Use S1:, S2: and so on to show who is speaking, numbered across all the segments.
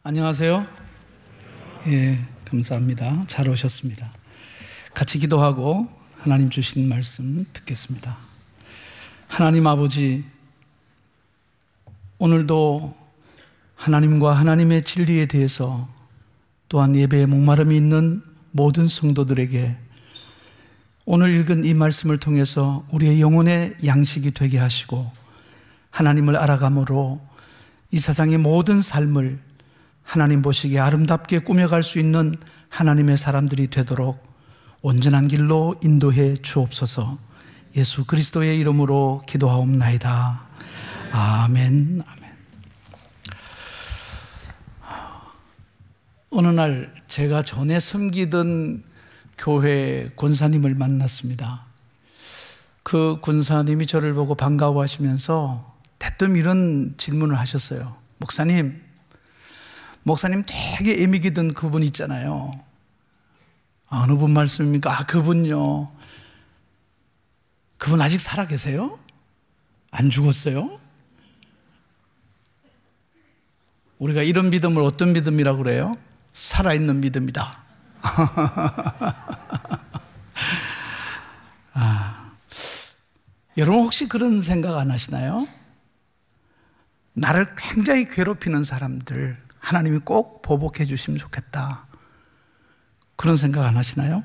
S1: 안녕하세요. 예, 감사합니다. 잘 오셨습니다. 같이 기도하고 하나님 주신 말씀 듣겠습니다. 하나님 아버지, 오늘도 하나님과 하나님의 진리에 대해서 또한 예배에 목마름이 있는 모든 성도들에게 오늘 읽은 이 말씀을 통해서 우리의 영혼의 양식이 되게 하시고 하나님을 알아감으로 이 세상의 모든 삶을 하나님 보시기에 아름답게 꾸며갈 수 있는 하나님의 사람들이 되도록 온전한 길로 인도해 주옵소서. 예수 그리스도의 이름으로 기도하옵나이다. 아멘. 아멘. 어느 날 제가 전에 섬기던 교회 권사님을 만났습니다. 그 권사님이 저를 보고 반가워하시면서 대뜸 이런 질문을 하셨어요. 목사님 되게 애미기던 그분 있잖아요. 어느 분 말씀입니까? 그분요. 그분 아직 살아 계세요? 안 죽었어요? 우리가 이런 믿음을 어떤 믿음이라고 그래요? 살아있는 믿음이다. 여러분 혹시 그런 생각 안 하시나요? 나를 굉장히 괴롭히는 사람들 하나님이 꼭 보복해 주시면 좋겠다, 그런 생각 안 하시나요?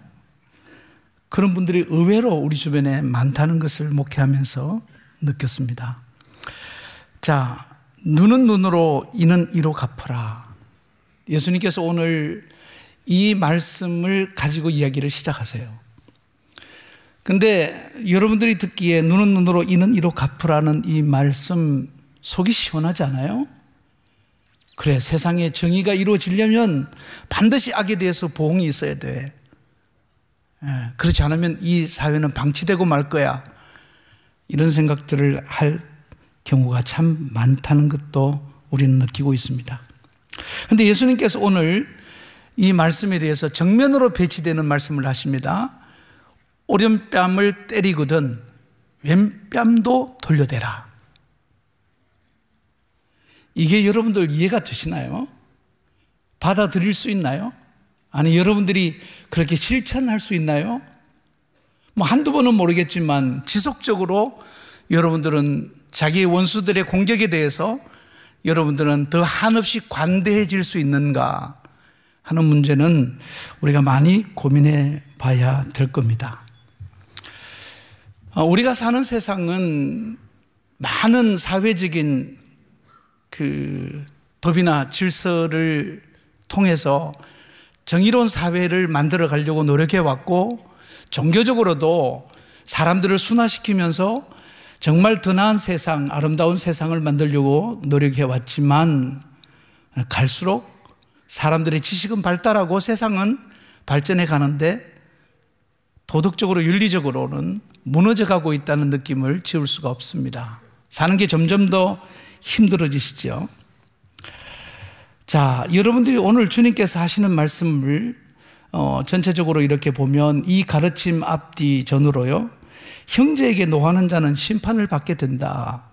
S1: 그런 분들이 의외로 우리 주변에 많다는 것을 목회하면서 느꼈습니다. 자, 눈은 눈으로 이는 이로 갚아라. 예수님께서 오늘 이 말씀을 가지고 이야기를 시작하세요. 근데 여러분들이 듣기에 눈은 눈으로 이는 이로 갚으라는 이 말씀 속이 시원하지 않아요? 그래, 세상에 정의가 이루어지려면 반드시 악에 대해서 보응이 있어야 돼. 그렇지 않으면 이 사회는 방치되고 말 거야. 이런 생각들을 할 경우가 참 많다는 것도 우리는 느끼고 있습니다. 그런데 예수님께서 오늘 이 말씀에 대해서 정면으로 배치되는 말씀을 하십니다. 오른뺨을 때리거든 왼뺨도 돌려대라. 이게 여러분들 이해가 되시나요? 받아들일 수 있나요? 아니, 여러분들이 그렇게 실천할 수 있나요? 한두 번은 모르겠지만 지속적으로 여러분들은 자기의 원수들의 공격에 대해서 여러분들은 더 한없이 관대해질 수 있는가 하는 문제는 우리가 많이 고민해 봐야 될 겁니다. 우리가 사는 세상은 많은 사회적인 법이나 질서를 통해서 정의로운 사회를 만들어 가려고 노력해 왔고, 종교적으로도 사람들을 순화시키면서 정말 더 나은 세상, 아름다운 세상을 만들려고 노력해 왔지만, 갈수록 사람들의 지식은 발달하고 세상은 발전해 가는데 도덕적으로 윤리적으로는 무너져 가고 있다는 느낌을 지울 수가 없습니다. 사는 게 점점 더 힘들어지시죠. 자, 여러분들이 오늘 주님께서 하시는 말씀을 전체적으로 이렇게 보면 이 가르침 앞뒤 전으로요, 형제에게 노하는 자는 심판을 받게 된다.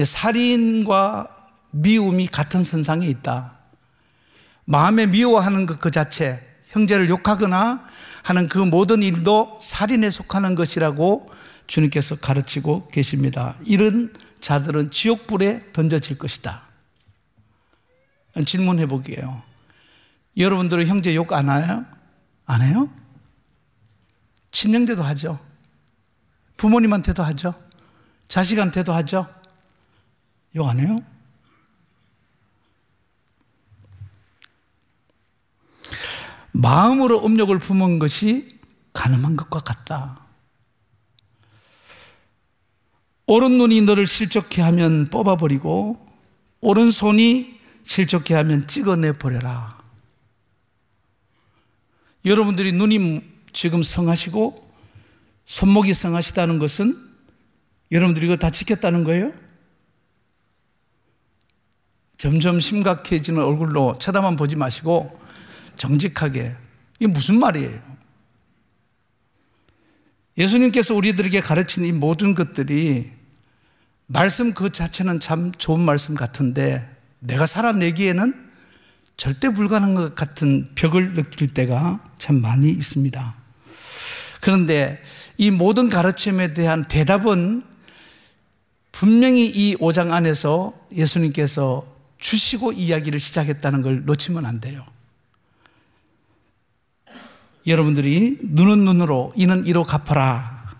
S1: 살인과 미움이 같은 선상에 있다. 마음에 미워하는 것 그 자체, 형제를 욕하거나 하는 그 모든 일도 살인에 속하는 것이라고 주님께서 가르치고 계십니다. 이런 자들은 지옥불에 던져질 것이다. 질문해 보게요. 여러분들은 형제 욕 안 해요? 안 해요? 친형제도 하죠. 부모님한테도 하죠. 자식한테도 하죠. 욕 안 해요? 마음으로 음욕을 품은 것이 간음한 것과 같다. 오른눈이 너를 실족해 하면 뽑아버리고 오른손이 실족해 하면 찍어내버려라. 여러분들이 눈이 지금 성하시고 손목이 성하시다는 것은 여러분들이 이거 다 지켰다는 거예요? 점점 심각해지는 얼굴로 쳐다만 보지 마시고 정직하게, 이게 무슨 말이에요? 예수님께서 우리들에게 가르친 이 모든 것들이 말씀 그 자체는 참 좋은 말씀 같은데 내가 살아내기에는 절대 불가능한 것 같은 벽을 느낄 때가 참 많이 있습니다. 그런데 이 모든 가르침에 대한 대답은 분명히 이 5장 안에서 예수님께서 주시고 이야기를 시작했다는 걸 놓치면 안 돼요. 여러분들이 눈은 눈으로 이는 이로 갚아라.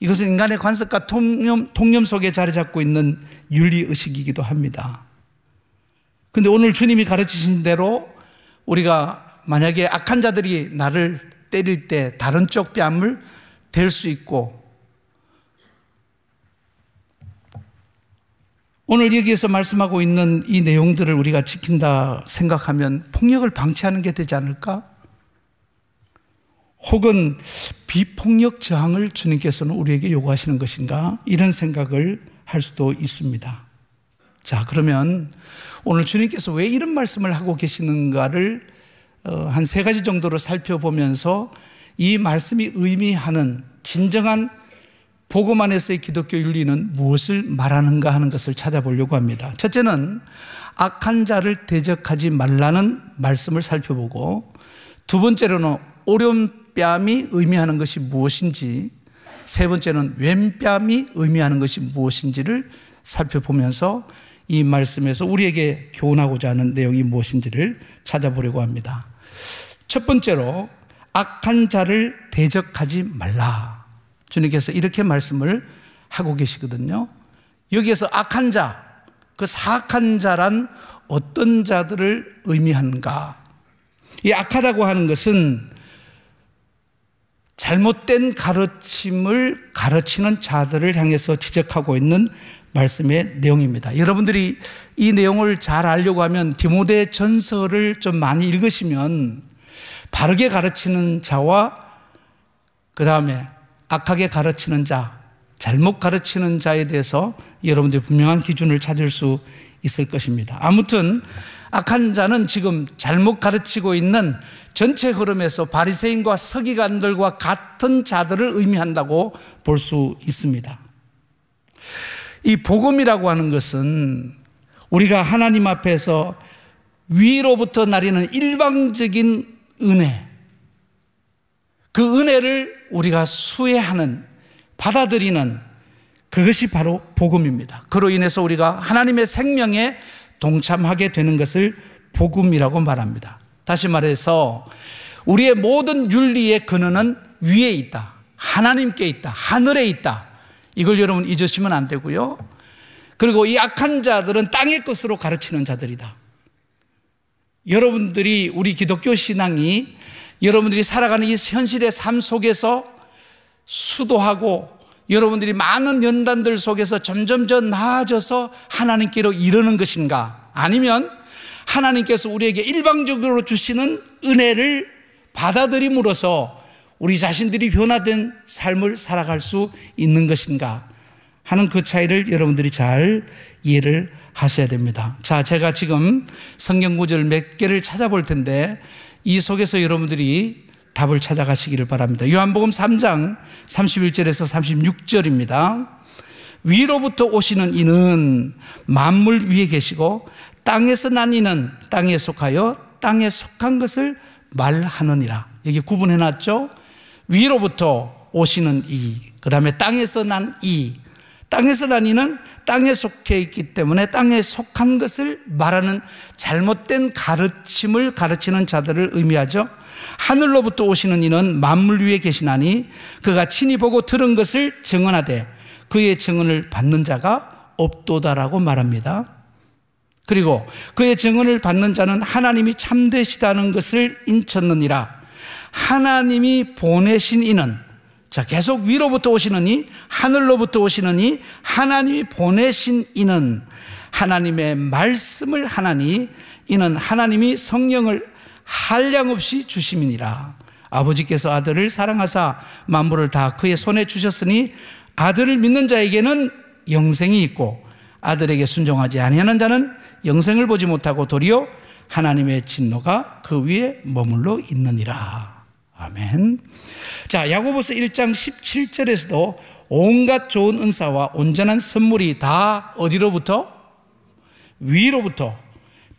S1: 이것은 인간의 관습과 통념 속에 자리 잡고 있는 윤리의식이기도 합니다. 그런데 오늘 주님이 가르치신 대로 우리가 만약에 악한 자들이 나를 때릴 때 다른 쪽 뺨을 댈 수 있고, 오늘 여기에서 말씀하고 있는 이 내용들을 우리가 지킨다 생각하면 폭력을 방치하는 게 되지 않을까? 혹은 비폭력 저항을 주님께서는 우리에게 요구하시는 것인가? 이런 생각을 할 수도 있습니다. 자, 그러면 오늘 주님께서 왜 이런 말씀을 하고 계시는가를 한 3가지 정도로 살펴보면서 이 말씀이 의미하는 진정한 복음 안에서의 기독교 윤리는 무엇을 말하는가 하는 것을 찾아보려고 합니다. 첫째는 악한 자를 대적하지 말라는 말씀을 살펴보고, 두 번째로는 오른뺨이 의미하는 것이 무엇인지, 세 번째는 왼뺨이 의미하는 것이 무엇인지를 살펴보면서 이 말씀에서 우리에게 교훈하고자 하는 내용이 무엇인지를 찾아보려고 합니다. 첫 번째로 악한 자를 대적하지 말라. 주님께서 이렇게 말씀을 하고 계시거든요. 여기에서 악한 자, 그 사악한 자란 어떤 자들을 의미하는가? 이 악하다고 하는 것은 잘못된 가르침을 가르치는 자들을 향해서 지적하고 있는 말씀의 내용입니다. 여러분들이 이 내용을 잘 알려고 하면 디모데 전서를 좀 많이 읽으시면 바르게 가르치는 자와 그 다음에 악하게 가르치는 자, 잘못 가르치는 자에 대해서 여러분들이 분명한 기준을 찾을 수 있을 것입니다. 아무튼 악한 자는 지금 잘못 가르치고 있는 전체 흐름에서 바리새인과 서기관들과 같은 자들을 의미한다고 볼 수 있습니다. 이 복음이라고 하는 것은 우리가 하나님 앞에서 위로부터 나리는 일방적인 은혜, 그 은혜를 우리가 수혜하는, 받아들이는 그것이 바로 복음입니다. 그로 인해서 우리가 하나님의 생명에 동참하게 되는 것을 복음이라고 말합니다. 다시 말해서 우리의 모든 윤리의 근원은 위에 있다, 하나님께 있다, 하늘에 있다. 이걸 여러분 잊으시면 안 되고요. 그리고 이 악한 자들은 땅의 것으로 가르치는 자들이다. 여러분들이, 우리 기독교 신앙이 여러분들이 살아가는 이 현실의 삶 속에서 수도하고 여러분들이 많은 연단들 속에서 점점 나아져서 하나님께로 이르는 것인가? 아니면 하나님께서 우리에게 일방적으로 주시는 은혜를 받아들임으로써 우리 자신들이 변화된 삶을 살아갈 수 있는 것인가 하는 그 차이를 여러분들이 잘 이해를 하셔야 됩니다. 자, 제가 지금 성경 구절 몇 개를 찾아볼 텐데 이 속에서 여러분들이 답을 찾아가시기를 바랍니다. 요한복음 3장 31절에서 36절입니다. 위로부터 오시는 이는 만물 위에 계시고 땅에서 난 이는 땅에 속하여 땅에 속한 것을 말하느니라. 여기 구분해 놨죠. 위로부터 오시는 이, 그 다음에 땅에서 난 이. 땅에서 난 이는 땅에 속해 있기 때문에 땅에 속한 것을 말하는 잘못된 가르침을 가르치는 자들을 의미하죠. 하늘로부터 오시는 이는 만물 위에 계시나니 그가 친히 보고 들은 것을 증언하되 그의 증언을 받는 자가 없도다라고 말합니다. 그리고 그의 증언을 받는 자는 하나님이 참되시다는 것을 인쳤느니라. 하나님이 보내신 이는, 자, 계속 위로부터 오시는 이, 하늘로부터 오시는 이, 하나님이 보내신 이는 하나님의 말씀을 하나니 이는 하나님이 성령을 한량없이 주심이니라. 아버지께서 아들을 사랑하사 만물을 다 그의 손에 주셨으니 아들을 믿는 자에게는 영생이 있고 아들에게 순종하지 아니하는 자는 영생을 보지 못하고 도리어 하나님의 진노가 그 위에 머물러 있느니라. 아멘. 자, 야고보서 1장 17절에서도 온갖 좋은 은사와 온전한 선물이 다 어디로부터? 위로부터,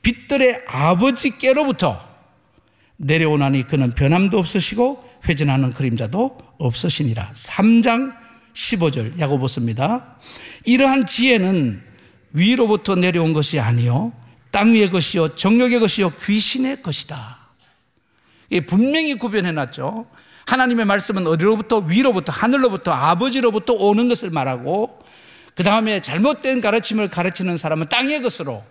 S1: 빛들의 아버지께로부터 내려오나니 그는 변함도 없으시고 회전하는 그림자도 없으시니라. 3장 15절 야고보서입니다. 이러한 지혜는 위로부터 내려온 것이 아니요 땅 위의 것이요 정욕의 것이요 귀신의 것이다. 분명히 구별해놨죠. 하나님의 말씀은 어디로부터? 위로부터, 하늘로부터, 아버지로부터 오는 것을 말하고, 그 다음에 잘못된 가르침을 가르치는 사람은 땅의 것으로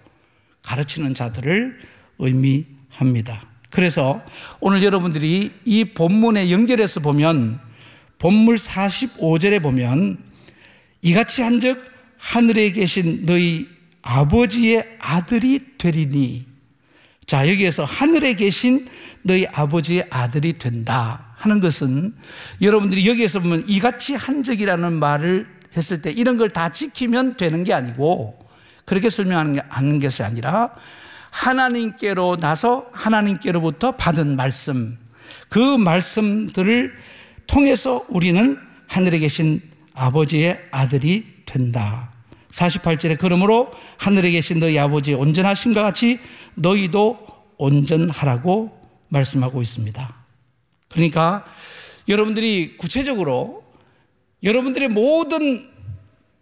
S1: 가르치는 자들을 의미합니다. 그래서 오늘 여러분들이 이 본문에 연결해서 보면, 본문 45절에 보면 이같이 한즉 하늘에 계신 너희 아버지의 아들이 되리니, 자, 여기에서 하늘에 계신 너희 아버지의 아들이 된다 하는 것은, 여러분들이 여기에서 보면 이같이 한적이라는 말을 했을 때 이런 걸 다 지키면 되는 게 아니고, 그렇게 설명하는 것이 아니라 하나님께로 나서 하나님께로부터 받은 말씀, 그 말씀들을 통해서 우리는 하늘에 계신 아버지의 아들이 된다. 48절에 그러므로 하늘에 계신 너희 아버지의 온전하심과 같이 너희도 온전하라고 말씀하고 있습니다. 그러니까 여러분들이 구체적으로 여러분들의 모든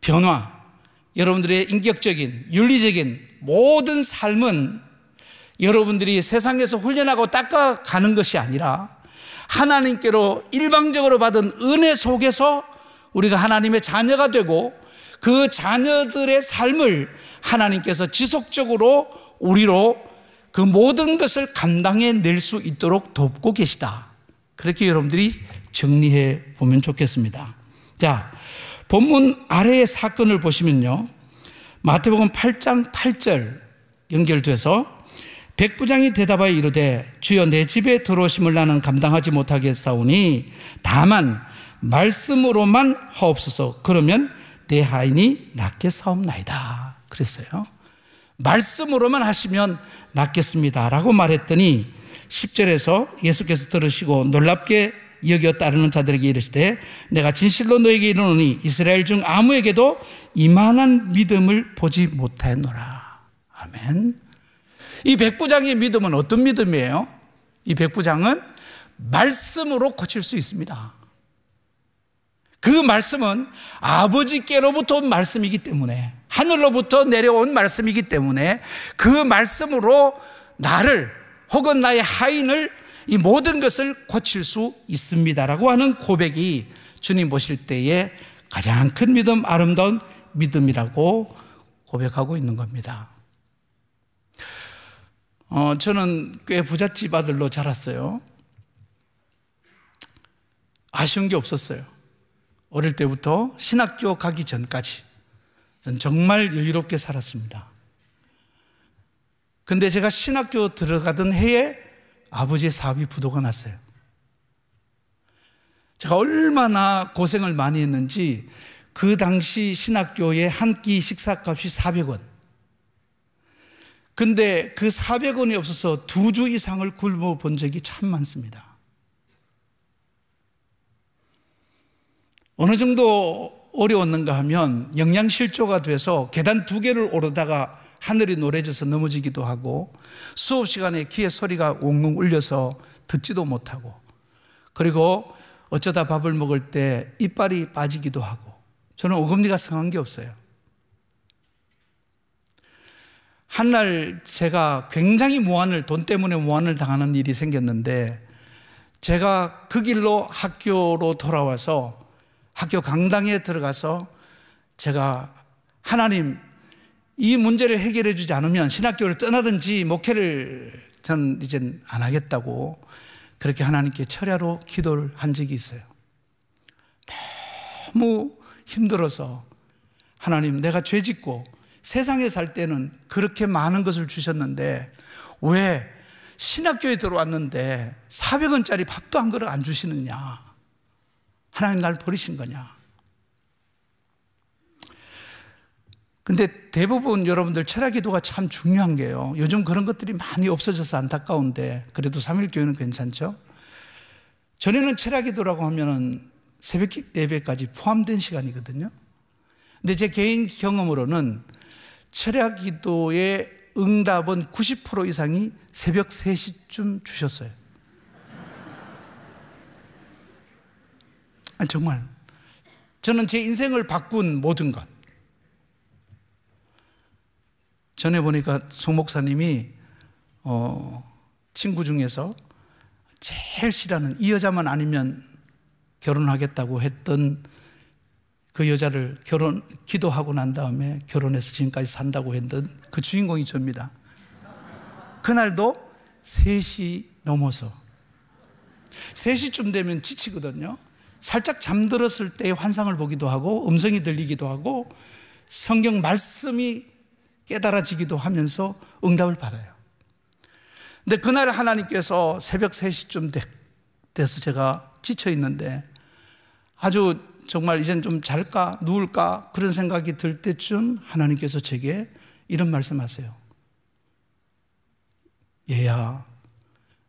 S1: 변화, 여러분들의 인격적인, 윤리적인 모든 삶은 여러분들이 세상에서 훈련하고 닦아가는 것이 아니라 하나님께로 일방적으로 받은 은혜 속에서 우리가 하나님의 자녀가 되고, 그 자녀들의 삶을 하나님께서 지속적으로 우리로 그 모든 것을 감당해 낼 수 있도록 돕고 계시다. 그렇게 여러분들이 정리해 보면 좋겠습니다. 자, 본문 아래의 사건을 보시면요, 마태복음 8장 8절 연결돼서 백부장이 대답하여 이르되 주여 내 집에 들어오심을 나는 감당하지 못하겠사오니 다만 말씀으로만 하옵소서. 그러면 내 하인이 낫겠사옵나이다 그랬어요. 말씀으로만 하시면 낫겠습니다 라고 말했더니 10절에서 예수께서 들으시고 놀랍게 여겨 따르는 자들에게 이르시되 내가 진실로 너에게 이르노니 이스라엘 중 아무에게도 이만한 믿음을 보지 못하였노라. 아멘. 이 백부장의 믿음은 어떤 믿음이에요? 이 백부장은 말씀으로 고칠 수 있습니다. 그 말씀은 아버지께로부터 온 말씀이기 때문에, 하늘로부터 내려온 말씀이기 때문에 그 말씀으로 나를 혹은 나의 하인을, 이 모든 것을 고칠 수 있습니다라고 하는 고백이 주님 보실 때에 가장 큰 믿음, 아름다운 믿음이라고 고백하고 있는 겁니다. 저는 꽤 부잣집 아들로 자랐어요. 아쉬운 게 없었어요. 어릴 때부터 신학교 가기 전까지 전 정말 여유롭게 살았습니다. 근데 제가 신학교 들어가던 해에 아버지의 사업이 부도가 났어요. 제가 얼마나 고생을 많이 했는지 그 당시 신학교의 한 끼 식사값이 400원. 근데 그 400원이 없어서 2주 이상을 굶어본 적이 참 많습니다. 어느 정도 어려웠는가 하면 영양실조가 돼서 계단 2개를 오르다가 하늘이 노래져서 넘어지기도 하고, 수업 시간에 귀에 소리가 웅웅 울려서 듣지도 못하고, 그리고 어쩌다 밥을 먹을 때 이빨이 빠지기도 하고, 저는 어금니가 성한 게 없어요. 한날 제가 굉장히 돈 때문에 무한을 당하는 일이 생겼는데, 제가 그 길로 학교로 돌아와서 학교 강당에 들어가서 제가 하나님, 이 문제를 해결해 주지 않으면 신학교를 떠나든지 목회를 전 이젠 안 하겠다고 그렇게 하나님께 철야로 기도를 한 적이 있어요. 너무 힘들어서 하나님, 내가 죄 짓고 세상에 살 때는 그렇게 많은 것을 주셨는데 왜 신학교에 들어왔는데 400원짜리 밥도 한 그릇 안 주시느냐? 하나님 날 버리신 거냐? 근데 대부분 여러분들 철야 기도가 참 중요한 게요, 요즘 그런 것들이 많이 없어져서 안타까운데 그래도 3.1교회는 괜찮죠? 전에는 철야 기도라고 하면은 새벽 예배까지 포함된 시간이거든요. 근데 제 개인 경험으로는 철야 기도의 응답은 90% 이상이 새벽 3시쯤 주셨어요. 아니, 정말 저는 제 인생을 바꾼 모든 것. 전에 보니까 송 목사님이 친구 중에서 제일 싫어하는, 이 여자만 아니면 결혼하겠다고 했던 그 여자를 기도하고 난 다음에 결혼해서 지금까지 산다고 했던 그 주인공이 저입니다. 그날도 3시 넘어서 3시쯤 되면 지치거든요. 살짝 잠들었을 때 환상을 보기도 하고 음성이 들리기도 하고 성경 말씀이 깨달아지기도 하면서 응답을 받아요. 근데 그날 하나님께서 새벽 3시쯤 돼서 제가 지쳐 있는데 아주 정말 이젠 좀 잘까 누울까 그런 생각이 들 때쯤 하나님께서 제게 이런 말씀하세요. 얘야,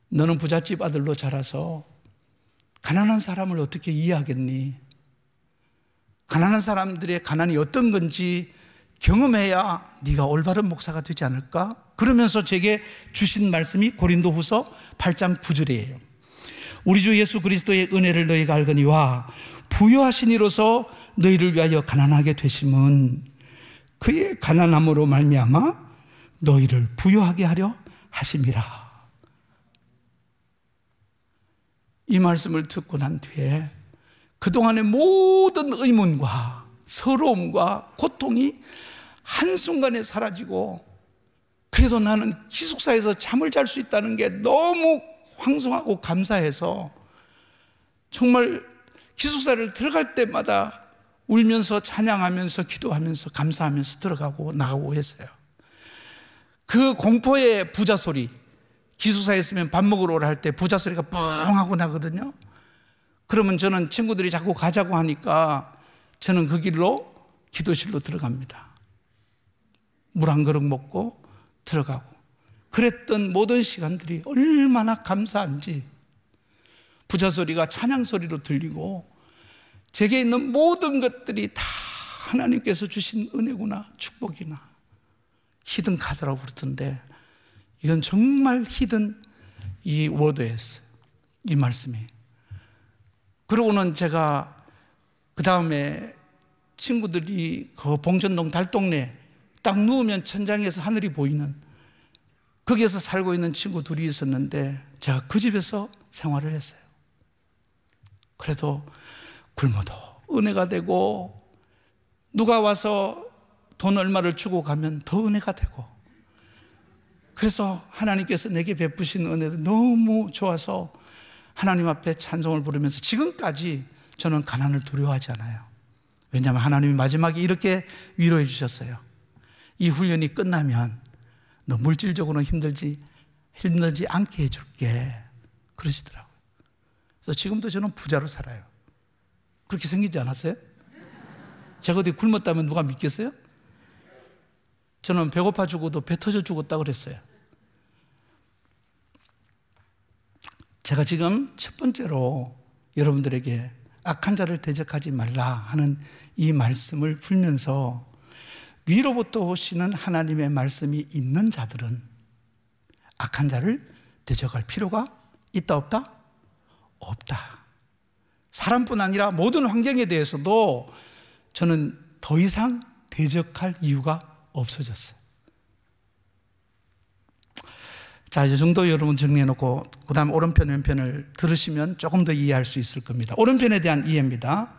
S1: 너는 부잣집 아들로 자라서 가난한 사람을 어떻게 이해하겠니? 가난한 사람들의 가난이 어떤 건지 경험해야 네가 올바른 목사가 되지 않을까? 그러면서 제게 주신 말씀이 고린도후서 8장 9절이에요. 우리 주 예수 그리스도의 은혜를 너희가 알거니와 부요하신 이로서 너희를 위하여 가난하게 되심은 그의 가난함으로 말미암아 너희를 부요하게 하려 하심이라. 이 말씀을 듣고 난 뒤에 그동안의 모든 의문과 서러움과 고통이 한순간에 사라지고, 그래도 나는 기숙사에서 잠을 잘 수 있다는 게 너무 황송하고 감사해서 정말 기숙사를 들어갈 때마다 울면서 찬양하면서 기도하면서 감사하면서 들어가고 나가고 했어요. 그 공포의 부자 소리, 기숙사에 있으면 밥 먹으러 오라 할 때 부자 소리가 뻥 하고 나거든요. 그러면 저는 친구들이 자꾸 가자고 하니까 저는 그 길로 기도실로 들어갑니다. 물 한 그릇 먹고 들어가고, 그랬던 모든 시간들이 얼마나 감사한지, 부자 소리가 찬양 소리로 들리고 제게 있는 모든 것들이 다 하나님께서 주신 은혜구나, 축복이나. 히든 카드라고 부르던데 이건 정말 히든 이 워드였어요, 이 말씀이. 그러고는 제가 그 다음에 친구들이 그 봉천동 달동네 딱 누우면 천장에서 하늘이 보이는, 거기에서 살고 있는 친구 둘이 있었는데 제가 그 집에서 생활을 했어요. 그래도 굶어도 은혜가 되고, 누가 와서 돈 얼마를 주고 가면 더 은혜가 되고, 그래서 하나님께서 내게 베푸신 은혜도 너무 좋아서 하나님 앞에 찬송을 부르면서 지금까지 저는 가난을 두려워하지 않아요. 왜냐하면 하나님이 마지막에 이렇게 위로해 주셨어요. 이 훈련이 끝나면 너 물질적으로 힘들지 않게 해줄게, 그러시더라고요. 그래서 지금도 저는 부자로 살아요. 그렇게 생기지 않았어요? 제가 어디 굶었다면 누가 믿겠어요? 저는 배고파 죽어도 배 터져 죽었다고 그랬어요. 제가 지금 첫 번째로 여러분들에게 악한 자를 대적하지 말라 하는 이 말씀을 풀면서, 위로부터 오시는 하나님의 말씀이 있는 자들은 악한 자를 대적할 필요가 있다 없다? 없다. 사람뿐 아니라 모든 환경에 대해서도 저는 더 이상 대적할 이유가 없어졌어요. 자, 이 정도 여러분 정리해놓고 그 다음 오른편 왼편을 들으시면 조금 더 이해할 수 있을 겁니다. 오른편에 대한 이해입니다.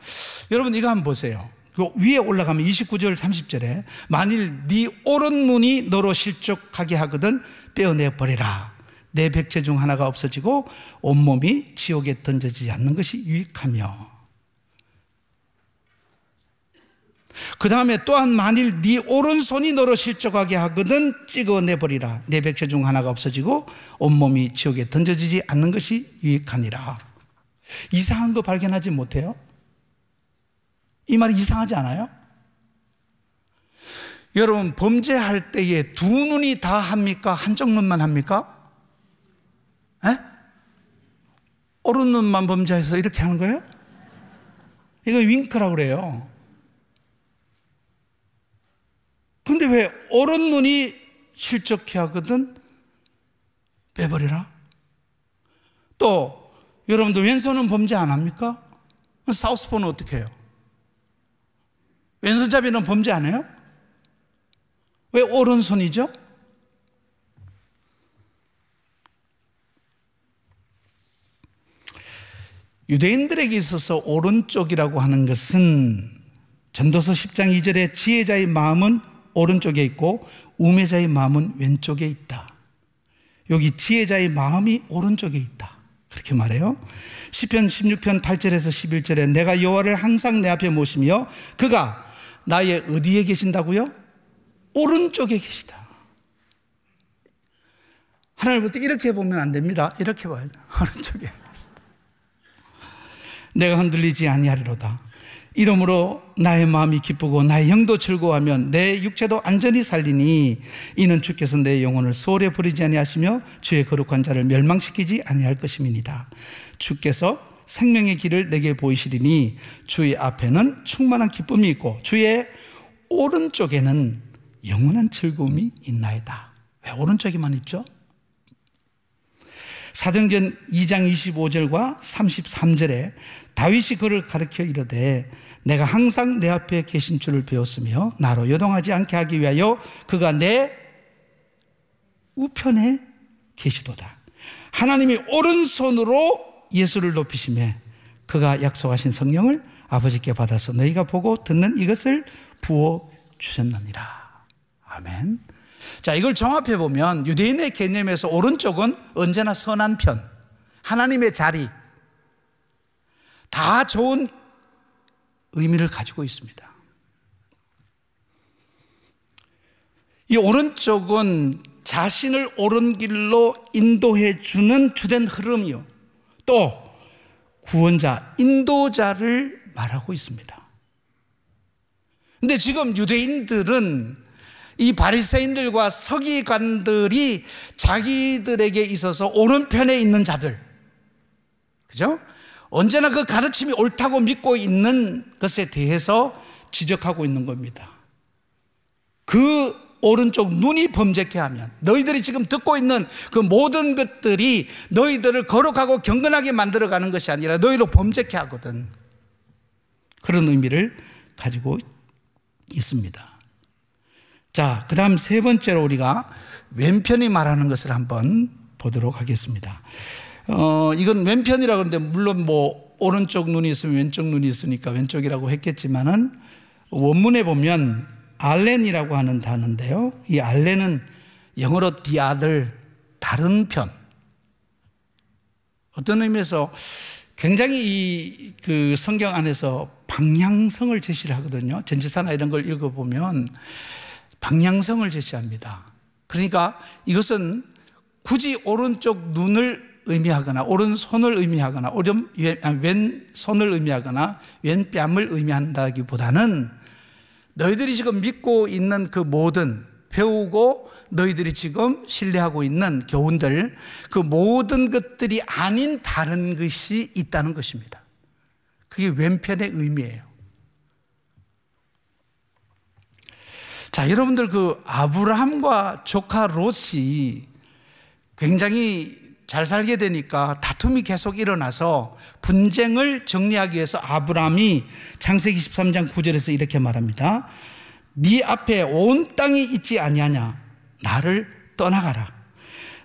S1: 여러분 이거 한번 보세요. 그 위에 올라가면 29절 30절에 만일 네 오른 눈이 너로 실족하게 하거든 빼어내버리라. 내 백체 중 하나가 없어지고 온몸이 지옥에 던져지지 않는 것이 유익하며, 그 다음에 또한 만일 네 오른손이 너로 실족하게 하거든 찍어내버리라. 내 백체 중 하나가 없어지고 온몸이 지옥에 던져지지 않는 것이 유익하니라. 이상한 거 발견하지 못해요? 이 말이 이상하지 않아요? 여러분, 범죄할 때에 두 눈이 다 합니까? 한쪽 눈만 합니까? 에? 오른 눈만 범죄해서 이렇게 하는 거예요? 이거 윙크라고 그래요. 근데 왜 오른 눈이 실족해 하거든 빼버리라. 또 여러분들 왼손은 범죄 안 합니까? 사우스포는 어떻게 해요? 왼손잡이는 범죄 안 해요? 왜 오른손이죠? 유대인들에게 있어서 오른쪽이라고 하는 것은 전도서 10장 2절에 지혜자의 마음은 오른쪽에 있고 우매자의 마음은 왼쪽에 있다. 여기 지혜자의 마음이 오른쪽에 있다, 그렇게 말해요. 시편 16편 8절에서 11절에 내가 여호와를 항상 내 앞에 모시며 그가 나의 어디에 계신다고요? 오른쪽에 계시다. 하나님을 볼 때 이렇게 보면 안 됩니다. 이렇게 봐야 돼요. 오른쪽에 계시다. 내가 흔들리지 아니하리로다. 이러므로 나의 마음이 기쁘고 나의 영도 즐거워하면 내 육체도 안전히 살리니 이는 주께서 내 영혼을 소홀히 버리지 아니하시며 주의 거룩한 자를 멸망시키지 아니할 것임이니이다. 주께서 생명의 길을 내게 보이시리니 주의 앞에는 충만한 기쁨이 있고 주의 오른쪽에는 영원한 즐거움이 있나이다. 왜 오른쪽에만 있죠? 사도행전 2장 25절과 33절에 다윗이 그를 가르쳐 이르되 내가 항상 내 앞에 계신 줄을 배웠으며 나로 요동하지 않게 하기 위하여 그가 내 우편에 계시도다. 하나님이 오른손으로 예수를 높이시매 그가 약속하신 성령을 아버지께 받아서 너희가 보고 듣는 이것을 부어주셨느니라. 아멘. 자, 이걸 종합해 보면 유대인의 개념에서 오른쪽은 언제나 선한 편, 하나님의 자리, 다 좋은 의미를 가지고 있습니다. 이 오른쪽은 자신을 옳은 길로 인도해 주는 주된 흐름이요, 또 구원자, 인도자를 말하고 있습니다. 근데 지금 유대인들은 이 바리새인들과 서기관들이 자기들에게 있어서 오른편에 있는 자들, 그죠? 언제나 그 가르침이 옳다고 믿고 있는 것에 대해서 지적하고 있는 겁니다. 그 오른쪽 눈이 범죄케 하면 너희들이 지금 듣고 있는 그 모든 것들이 너희들을 거룩하고 경건하게 만들어가는 것이 아니라 너희로 범죄케 하거든. 그런 의미를 가지고 있습니다. 자, 그 다음 세 번째로 우리가 왼편이 말하는 것을 한번 보도록 하겠습니다. 이건 왼편이라고 하는데 물론 뭐 오른쪽 눈이 있으면 왼쪽 눈이 있으니까 왼쪽이라고 했겠지만은 원문에 보면 알렌이라고 하는 단어인데요, 이 알렌은 영어로 the other, 다른 편, 어떤 의미에서 굉장히 그 성경 안에서 방향성을 제시를 하거든요. 전지사나 이런 걸 읽어보면 방향성을 제시합니다. 그러니까 이것은 굳이 오른쪽 눈을 의미하거나 오른손을 의미하거나 왼손을 의미하거나 왼뺨을 의미한다기보다는 너희들이 지금 믿고 있는 그 모든, 배우고 너희들이 지금 신뢰하고 있는 교훈들, 그 모든 것들이 아닌 다른 것이 있다는 것입니다. 그게 왼편의 의미예요. 자, 여러분들 그 아브라함과 조카 롯이 굉장히 잘 살게 되니까 다툼이 계속 일어나서 분쟁을 정리하기 위해서 아브라함이 창세기 23장 9절에서 이렇게 말합니다. 네 앞에 온 땅이 있지 아니하냐, 나를 떠나가라.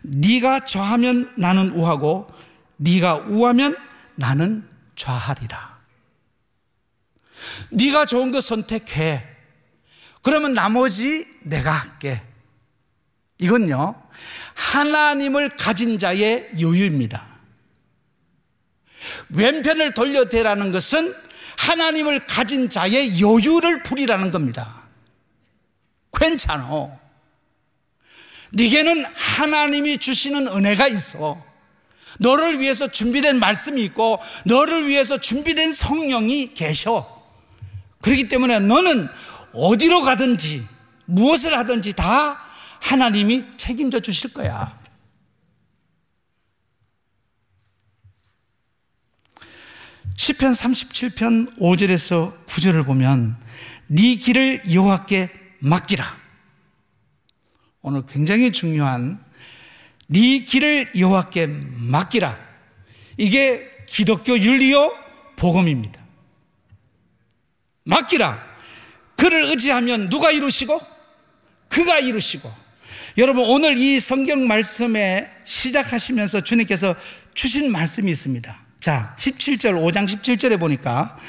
S1: 네가 좌하면 나는 우하고 네가 우하면 나는 좌하리라. 네가 좋은 거 선택해. 그러면 나머지 내가 할게. 이건요, 하나님을 가진 자의 여유입니다. 왼편을 돌려대라는 것은 하나님을 가진 자의 여유를 부리라는 겁니다. 괜찮아. 네게는 하나님이 주시는 은혜가 있어. 너를 위해서 준비된 말씀이 있고 너를 위해서 준비된 성령이 계셔. 그렇기 때문에 너는 어디로 가든지 무엇을 하든지 다 하나님이 책임져 주실 거야. 시편 37편 5절에서 9절을 보면 네 길을 여호와께 맡기라. 오늘 굉장히 중요한 네 길을 여호와께 맡기라. 이게 기독교 윤리요 복음입니다. 맡기라. 그를 의지하면 누가 이루시고? 그가 이루시고. 여러분, 오늘 이 성경 말씀에 시작하시면서 주님께서 주신 말씀이 있습니다. 자, 17절, 5장 17절에 보니까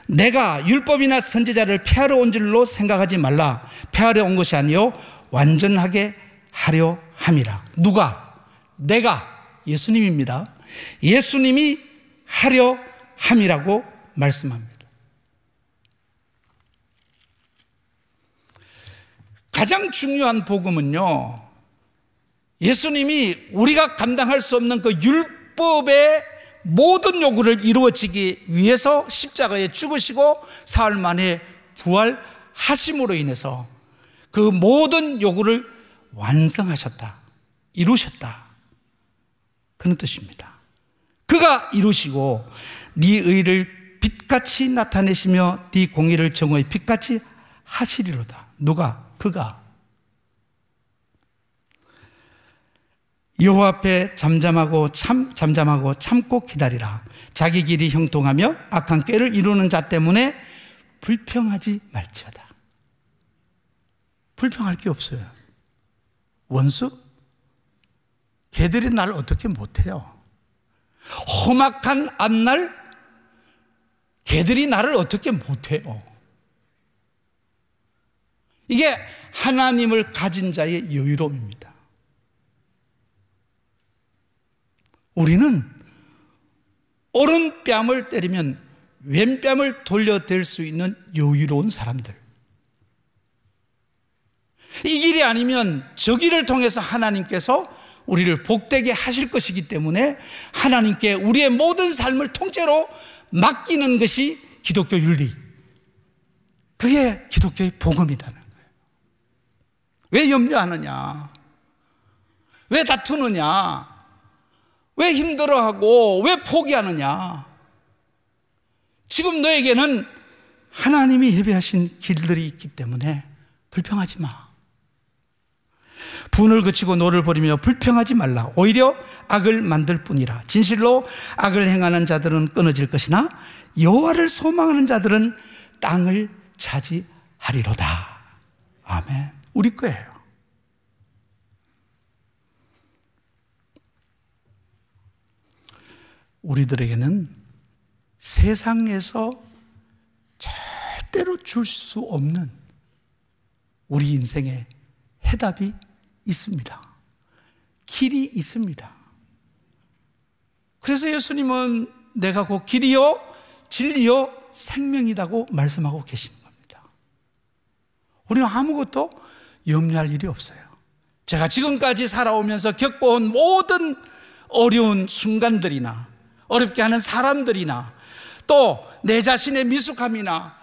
S1: 내가 율법이나 선지자를 폐하러 온 줄로 생각하지 말라. 폐하러 온 것이 아니요 완전하게 하려 함이라. 누가? 내가, 예수님입니다. 예수님이 하려 함이라고 말씀합니다. 가장 중요한 복음은요, 예수님이 우리가 감당할 수 없는 그 율법의 모든 요구를 이루어지기 위해서 십자가에 죽으시고 사흘 만에 부활하심으로 인해서 그 모든 요구를 완성하셨다, 이루셨다, 그런 뜻입니다. 그가 이루시고 네 의를 빛같이 나타내시며 네 공의를 정오의 빛같이 하시리로다. 누가? 그가. 여호와 앞에 잠잠하고 참고 기다리라. 자기 길이 형통하며 악한 꾀를 이루는 자 때문에 불평하지 말지어다. 불평할 게 없어요. 원수? 걔들이 나를 어떻게 못해요? 험악한 앞날? 걔들이 나를 어떻게 못해요? 이게 하나님을 가진 자의 여유로움입니다. 우리는 오른뺨을 때리면 왼뺨을 돌려댈 수 있는 여유로운 사람들. 이 길이 아니면 저 길을 통해서 하나님께서 우리를 복되게 하실 것이기 때문에 하나님께 우리의 모든 삶을 통째로 맡기는 것이 기독교 윤리, 그게 기독교의 복음이라는 거예요. 왜 염려하느냐? 왜 다투느냐? 왜 힘들어하고 왜 포기하느냐? 지금 너에게는 하나님이 예비하신 길들이 있기 때문에 불평하지 마. 분을 그치고 노를 버리며 불평하지 말라. 오히려 악을 만들 뿐이라. 진실로 악을 행하는 자들은 끊어질 것이나 여호와를 소망하는 자들은 땅을 차지하리로다. 아멘. 우리 거예요. 우리들에게는 세상에서 절대로 줄 수 없는 우리 인생의 해답이 있습니다. 길이 있습니다. 그래서 예수님은 내가 곧 길이요 진리요 생명이라고 말씀하고 계시는 겁니다. 우리는 아무것도 염려할 일이 없어요. 제가 지금까지 살아오면서 겪어온 모든 어려운 순간들이나 어렵게 하는 사람들이나 또 내 자신의 미숙함이나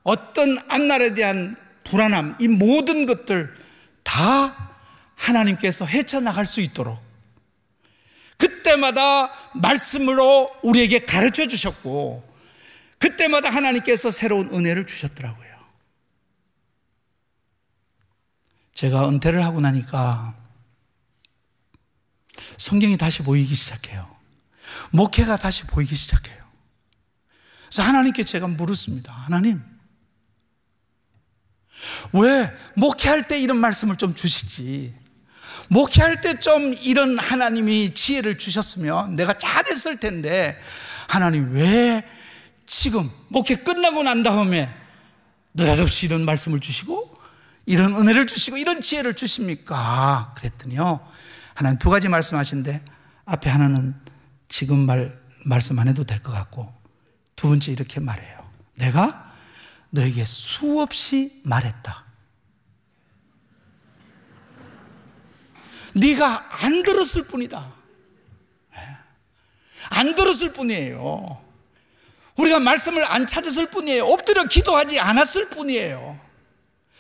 S1: 어떤 앞날에 대한 불안함, 이 모든 것들 다 하나님께서 헤쳐나갈 수 있도록 그때마다 말씀으로 우리에게 가르쳐 주셨고 그때마다 하나님께서 새로운 은혜를 주셨더라고요. 제가 은퇴를 하고 나니까 성경이 다시 보이기 시작해요. 목회가 다시 보이기 시작해요. 그래서 하나님께 제가 물었습니다. 하나님, 왜 목회할 때 이런 말씀을 좀 주시지? 목회할 때 좀 이런 하나님이 지혜를 주셨으면 내가 잘했을 텐데 하나님 왜 지금 목회 끝나고 난 다음에 느닷없이 이런 말씀을 주시고 이런 은혜를 주시고 이런 지혜를 주십니까? 그랬더니요, 하나님 두 가지 말씀하신데 앞에 하나는 지금 말씀 안 해도 될 것 같고 두 번째 이렇게 말해요. 내가 너에게 수없이 말했다. 네가 안 들었을 뿐이다. 안 들었을 뿐이에요. 우리가 말씀을 안 찾았을 뿐이에요. 엎드려 기도하지 않았을 뿐이에요.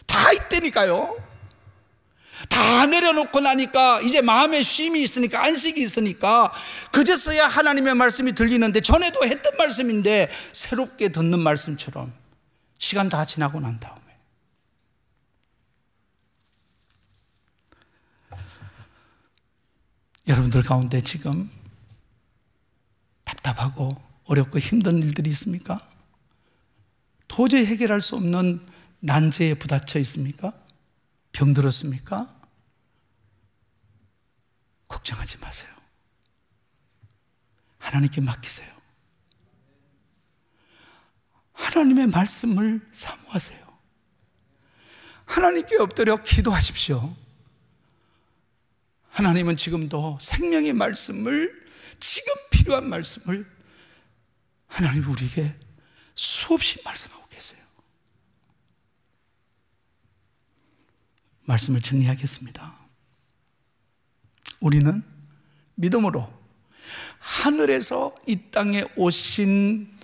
S1: 다 있다니까요. 다 내려놓고 나니까 이제 마음에 쉼이 있으니까 안식이 있으니까 그제서야 하나님의 말씀이 들리는데 전에도 했던 말씀인데 새롭게 듣는 말씀처럼 시간 다 지나고 난 다음에 여러분들 가운데 지금 답답하고 어렵고 힘든 일들이 있습니까? 도저히 해결할 수 없는 난제에 부딪혀 있습니까? 병들었습니까? 걱정하지 마세요. 하나님께 맡기세요. 하나님의 말씀을 사모하세요. 하나님께 엎드려 기도하십시오. 하나님은 지금도 생명의 말씀을, 지금 필요한 말씀을 하나님 우리에게 수없이 말씀하고 계세요. 말씀을 정리하겠습니다. 우리는 믿음으로 하늘에서 이 땅에 오신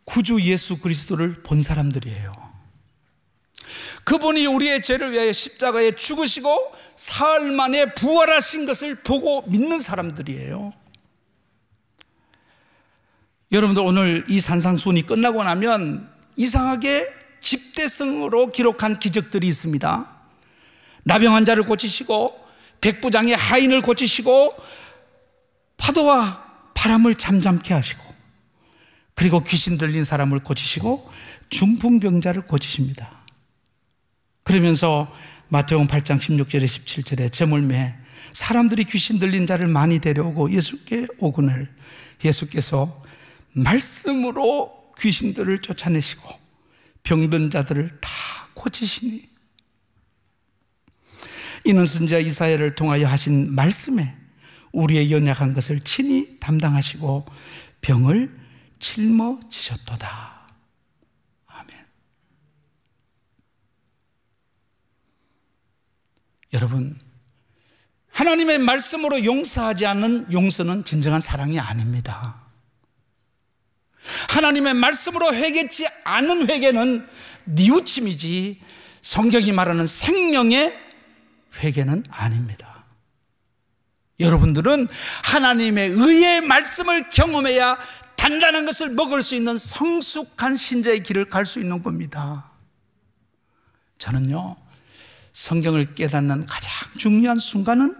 S1: 구주 예수 그리스도를 본 사람들이에요. 그분이 우리의 죄를 위하여 십자가에 죽으시고 사흘 만에 부활하신 것을 보고 믿는 사람들이에요. 여러분들 오늘 이 산상수훈이 끝나고 나면 이상하게 집대성으로 기록한 기적들이 있습니다. 나병 환자를 고치시고 백부장의 하인을 고치시고 파도와 바람을 잠잠케 하시고 그리고 귀신 들린 사람을 고치시고 중풍병자를 고치십니다. 그러면서 마태복음 8장 16절에 17절에 저물매 사람들이 귀신 들린 자를 많이 데려오고 예수께 오거늘 예수께서 말씀으로 귀신들을 쫓아내시고 병든 자들을 다 고치시니 이는 선지자 이사야를 통하여 하신 말씀에 우리의 연약한 것을 친히 담당하시고 병을 짊어지셨도다. 아멘. 여러분, 하나님의 말씀으로 용서하지 않는 용서는 진정한 사랑이 아닙니다. 하나님의 말씀으로 회개치 않은 회개는 뉘우침이지 성경이 말하는 생명의 회개는 아닙니다. 여러분들은 하나님의 의의 말씀을 경험해야 단단한 것을 먹을 수 있는 성숙한 신자의 길을 갈 수 있는 겁니다. 저는요, 성경을 깨닫는 가장 중요한 순간은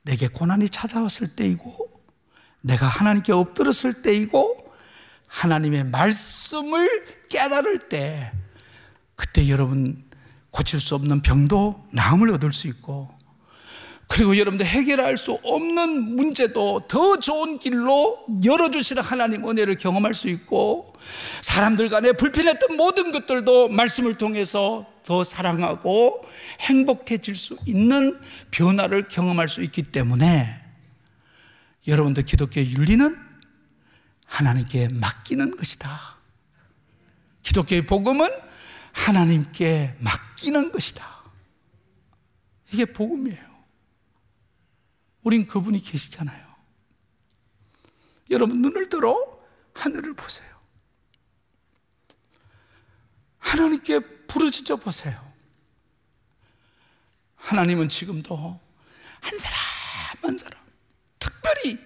S1: 내게 고난이 찾아왔을 때이고 내가 하나님께 엎드렸을 때이고 하나님의 말씀을 깨달을 때, 그때 여러분 고칠 수 없는 병도 나음을 얻을 수 있고, 그리고 여러분들 해결할 수 없는 문제도 더 좋은 길로 열어주시는 하나님 은혜를 경험할 수 있고, 사람들 간에 불편했던 모든 것들도 말씀을 통해서 더 사랑하고 행복해질 수 있는 변화를 경험할 수 있기 때문에 여러분들 기독교의 윤리는 하나님께 맡기는 것이다. 기독교의 복음은 하나님께 맡기는 것이다. 이게 복음이에요. 우린 그분이 계시잖아요. 여러분 눈을 들어 하늘을 보세요. 하나님께 부르짖어 보세요. 하나님은 지금도 한 사람 한 사람, 특별히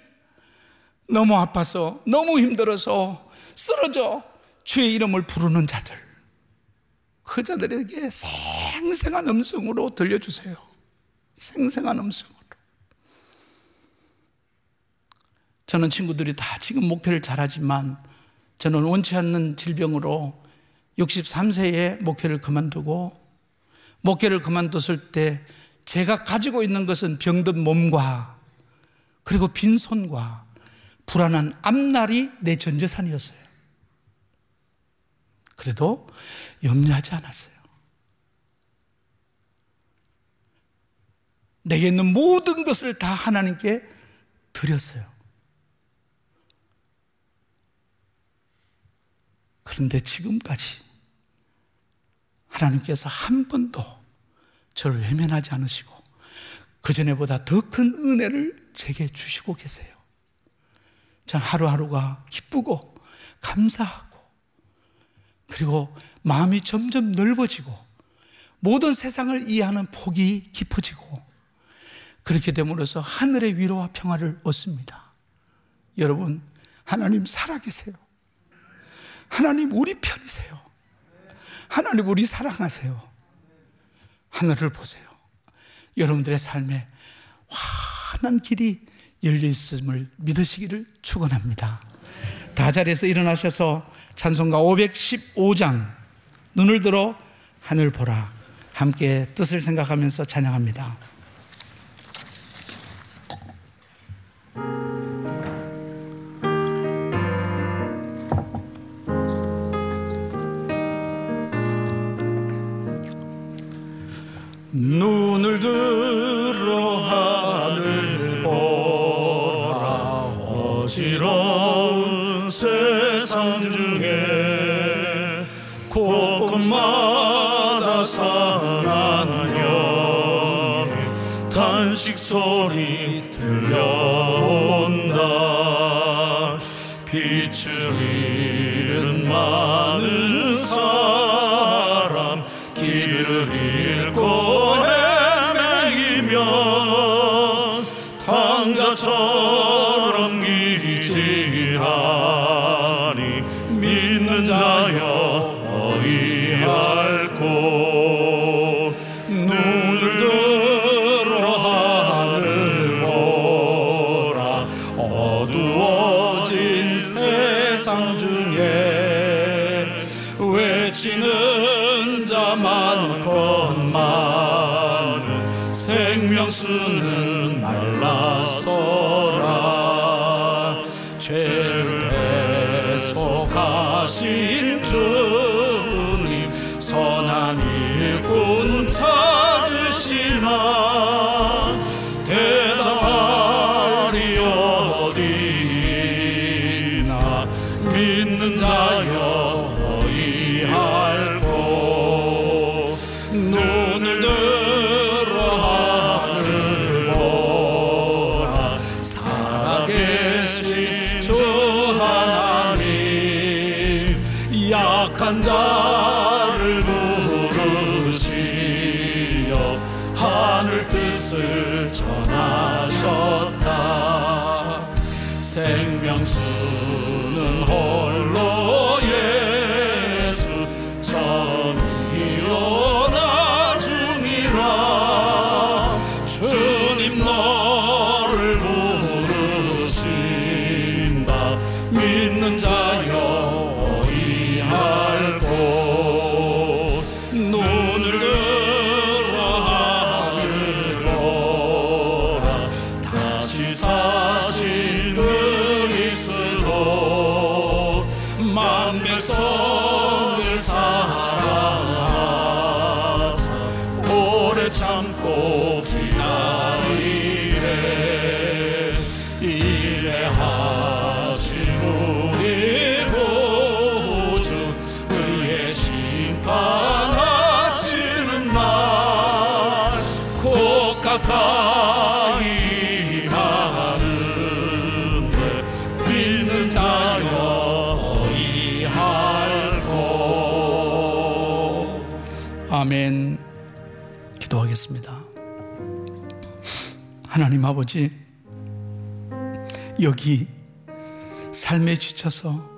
S1: 너무 아파서 너무 힘들어서 쓰러져 주의 이름을 부르는 자들, 그 자들에게 생생한 음성으로 들려주세요. 생생한 음성으로. 저는 친구들이 다 지금 목회를 잘하지만 저는 원치 않는 질병으로 63세에 목회를 그만두고, 목회를 그만뒀을 때 제가 가지고 있는 것은 병든 몸과 그리고 빈손과 불안한 앞날이 내 전재산이었어요. 그래도 염려하지 않았어요. 내게 있는 모든 것을 다 하나님께 드렸어요. 그런데 지금까지 하나님께서 한 번도 저를 외면하지 않으시고 그전에보다 더 큰 은혜를 제게 주시고 계세요. 전 하루하루가 기쁘고 감사하고, 그리고 마음이 점점 넓어지고 모든 세상을 이해하는 폭이 깊어지고, 그렇게 됨으로써 하늘의 위로와 평화를 얻습니다. 여러분, 하나님 살아계세요. 하나님 우리 편이세요. 하나님 우리 사랑하세요. 하늘을 보세요. 여러분들의 삶에 평안한 길이 열려 있음을 믿으시기를 축원합니다. 다 자리에서 일어나셔서 찬송가 515장 눈을 들어 하늘 보라 함께 뜻을 생각하면서 찬양합니다. 눈을 들어 하늘 보라 어지러운 세상 중에 곳곳마다 상한 영의 탄식 소리 들려온다. 빛을 잃은 많은 사람 길을 잃고 당자처럼 기지하니 믿는 자여 어이할꼬. 눈을 들어 하늘 보라 어두워진 세상 중에 외치는 자 많건 많은 생명수는 말라서라. 죄를 대속하신 주님 선한 일꾼 찾으시나 대답하리 어디나 믿는 자여 어이할꼬. 눈을 들어 하늘 보라 살아계신 주 하나님 약한 자를 부르시어 하늘 뜻을 전하셨다. 생명수는 홀로 예수 정의로 나중이라. 주님 너를 부르신다. 믿는 자여 어이할꼬. 눈을 들어 하늘 보라 다시 사신 그리스도 만백성을 사랑하사 오래 참고 기다리래. 인내하신 우리 구주 의의 심판하시는 날 곧 가까이 가는데 믿는 자여 어이할꼬. 아멘. 기도하겠습니다. 하나님 아버지, 여기 삶에 지쳐서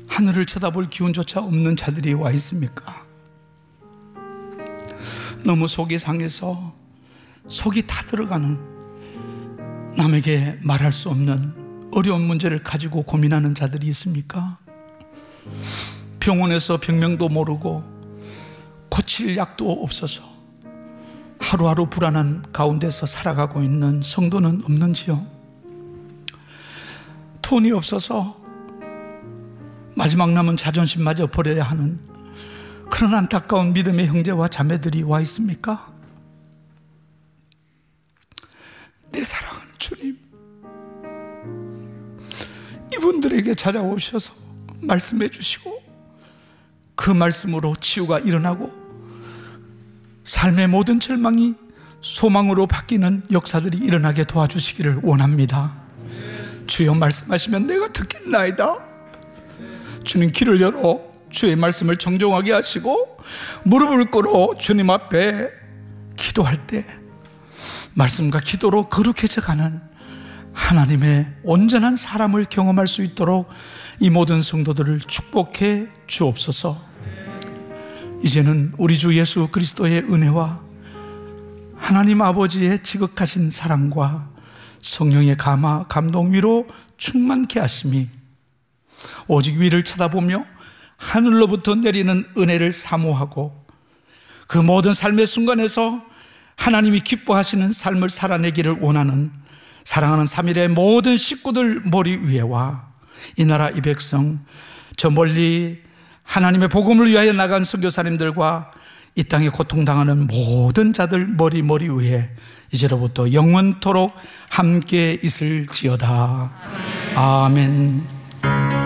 S1: 하늘을 쳐다볼 기운조차 없는 자들이 와 있습니까? 너무 속이 상해서 속이 타들어가는, 남에게 말할 수 없는 어려운 문제를 가지고 고민하는 자들이 있습니까? 병원에서 병명도 모르고 고칠 약도 없어서 하루하루 불안한 가운데서 살아가고 있는 성도는 없는지요? 돈이 없어서 마지막 남은 자존심마저 버려야 하는 그런 안타까운 믿음의 형제와 자매들이 와 있습니까? 내 사랑하는 주님, 이분들에게 찾아오셔서 말씀해 주시고 그 말씀으로 치유가 일어나고 삶의 모든 절망이 소망으로 바뀌는 역사들이 일어나게 도와주시기를 원합니다. 주여 말씀하시면 내가 듣겠나이다. 주님 귀를 열어 주의 말씀을 정정하게 하시고 무릎을 꿇어 주님 앞에 기도할 때 말씀과 기도로 거룩해져 가는 하나님의 온전한 사람을 경험할 수 있도록 이 모든 성도들을 축복해 주옵소서. 이제는 우리 주 예수 그리스도의 은혜와 하나님 아버지의 지극하신 사랑과 성령의 감동 위로 충만케 하심이 오직 위를 쳐다보며 하늘로부터 내리는 은혜를 사모하고 그 모든 삶의 순간에서 하나님이 기뻐하시는 삶을 살아내기를 원하는 사랑하는 3일의 모든 식구들 머리 위에와 이 나라 이 백성, 저 멀리 하나님의 복음을 위하여 나간 선교사님들과 이 땅에 고통당하는 모든 자들 머리 위에 이제로부터 영원토록 함께 있을지어다. 아멘.